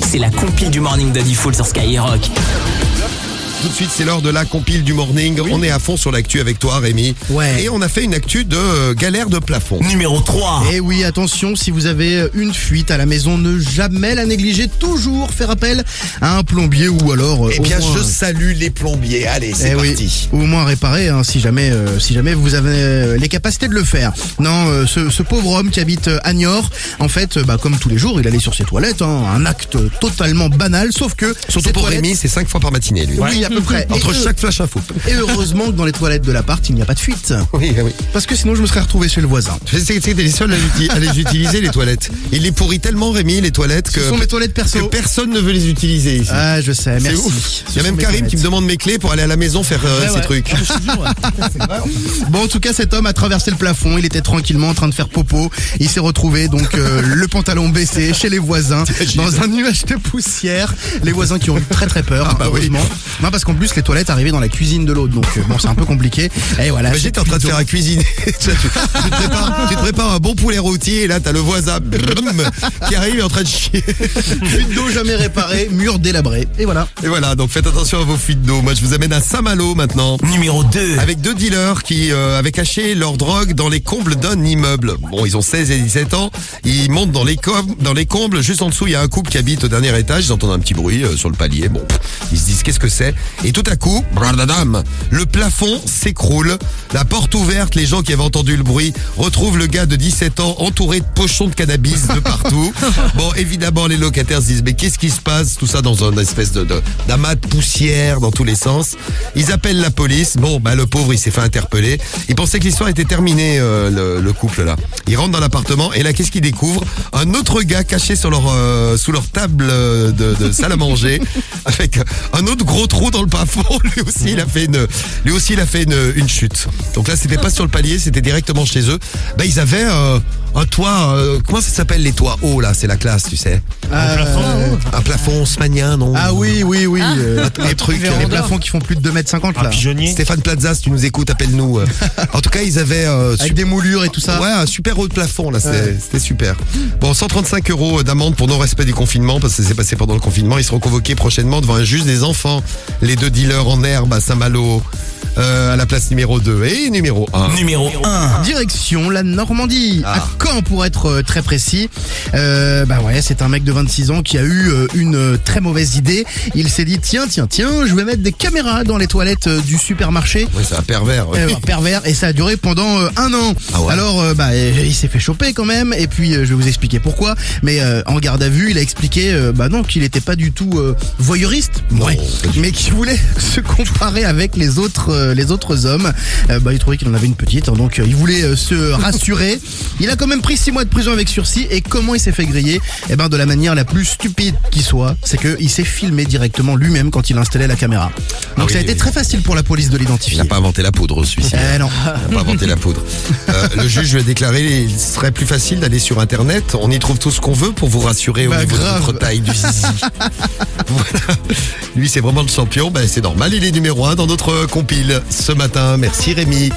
c'est la compile du morning de Diffoul sur Skyrock. Tout de suite, c'est l'heure de la compile du morning. Oui. On est à fond sur l'actu avec toi, Rémi. Ouais. Et on a fait une actu de galère de plafond. Numéro 3. Et oui, attention, si vous avez une fuite à la maison, ne jamais la négliger. Toujours faire appel à un plombier ou alors... Eh bien, au moins, je salue les plombiers. Allez, c'est parti. Oui. Ou au moins réparer, hein, si jamais vous avez les capacités de le faire. Non, ce pauvre homme qui habite à Niort, en fait, comme tous les jours, il allait sur ses toilettes. Un acte totalement banal, sauf que... Surtout pour toilettes, Rémi, c'est 5 fois par matinée, lui. Oui, à peu près. Entre chaque flash info. Et heureusement que dans les toilettes de l'appart, il n'y a pas de fuite. Oui. Parce que sinon, je me serais retrouvé chez le voisin. C'était les seuls à les utiliser, les toilettes. Il les pourrit tellement, Rémi, les toilettes, Ce sont mes toilettes perso. que personne ne veut les utiliser ici. Ah, je sais, merci. Ouf. Il y a même Karim qui me demande mes clés pour aller à la maison faire ces trucs. Bon, en tout cas, cet homme a traversé le plafond. Il était tranquillement en train de faire popo. Il s'est retrouvé donc le pantalon baissé chez les voisins dans un nuage de poussière. Les voisins qui ont eu très très peur, heureusement. Oui. Non, parce qu'en plus les toilettes arrivaient dans la cuisine de l'autre, donc c'est un peu compliqué. Et voilà. J'étais en train de faire à cuisiner. tu te prépares un bon poulet rôti et là t'as le voisin qui arrive et est en train de chier. Fuite d'eau jamais réparée, mur délabré. Et voilà. Donc faites attention à vos fuites d'eau. Moi je vous amène à Saint-Malo maintenant. Numéro 2. Avec deux dealers qui avaient caché leur drogue dans les combles d'un immeuble. Bon, ils ont 16 et 17 ans. Ils montent dans les combles. Juste en dessous, il y a un couple qui habite au dernier étage. Ils entendent un petit bruit sur le palier. Bon, ils se disent qu'est-ce que c'est. Et tout à coup, bradadam, le plafond s'écroule. La porte ouverte, les gens qui avaient entendu le bruit retrouvent le gars de 17 ans entouré de pochons de cannabis de partout. Bon, évidemment, les locataires se disent mais qu'est-ce qui se passe? Tout ça dans une espèce d'amas de poussière dans tous les sens. Ils appellent la police. Bon, le pauvre, il s'est fait interpeller. Il pensait que l'histoire était terminée, le couple là. Ils rentrent dans l'appartement et là, qu'est-ce qu'ils découvrent? Un autre gars caché sous leur table de salle à manger avec un autre gros trou dans le plafond. Lui aussi, il a fait une chute. Donc là, c'était pas sur le palier, c'était directement chez eux. Ils avaient un toit, comment ça s'appelle les toits hauts là? C'est la classe, tu sais. Un plafond haussmannien, non? Ah oui. Un truc. Les plafonds qui font plus de 2,50 m là. Un pigeonnier. Stéphane Plaza, si tu nous écoutes, appelle-nous. En tout cas, ils avaient avec des moulures et tout ça. Ouais, un super haut de plafond là, c'était super. Bon, 135 € d'amende pour non-respect du confinement parce que c'est passé pendant le confinement. Ils seront convoqués prochainement devant un juge des enfants. Les deux dealers en herbe à Saint-Malo. À la place numéro 2 et numéro 1. Numéro 1. Direction la Normandie, à Caen pour être très précis. C'est un mec de 26 ans qui a eu une très mauvaise idée. Il s'est dit tiens, je vais mettre des caméras dans les toilettes du supermarché. Ouais, c'est un pervers. Ouais. Un pervers, et ça a duré pendant 1 an. Ah ouais. Alors il s'est fait choper quand même, et puis je vais vous expliquer pourquoi. Mais en garde à vue, il a expliqué non, qu'il n'était pas du tout voyeuriste, mais qu'il voulait se comparer avec les autres hommes. Il trouvait qu'il en avait une petite, donc il voulait se rassurer. Il a quand même pris 6 mois de prison avec sursis. Et comment il s'est fait griller? De la manière la plus stupide qui soit, c'est qu'il s'est filmé directement lui-même quand il installait la caméra. Donc ça a été très facile pour la police de l'identifier. Il n'a pas inventé la poudre, celui-ci. Non. Il n'a pas inventé la poudre. Le juge lui a déclaré il serait plus facile d'aller sur Internet. On y trouve tout ce qu'on veut pour vous rassurer au niveau de votre taille du zizi. Voilà. Lui, c'est vraiment le champion. C'est normal, il est numéro 1 dans notre compile ce matin. Merci Rémi.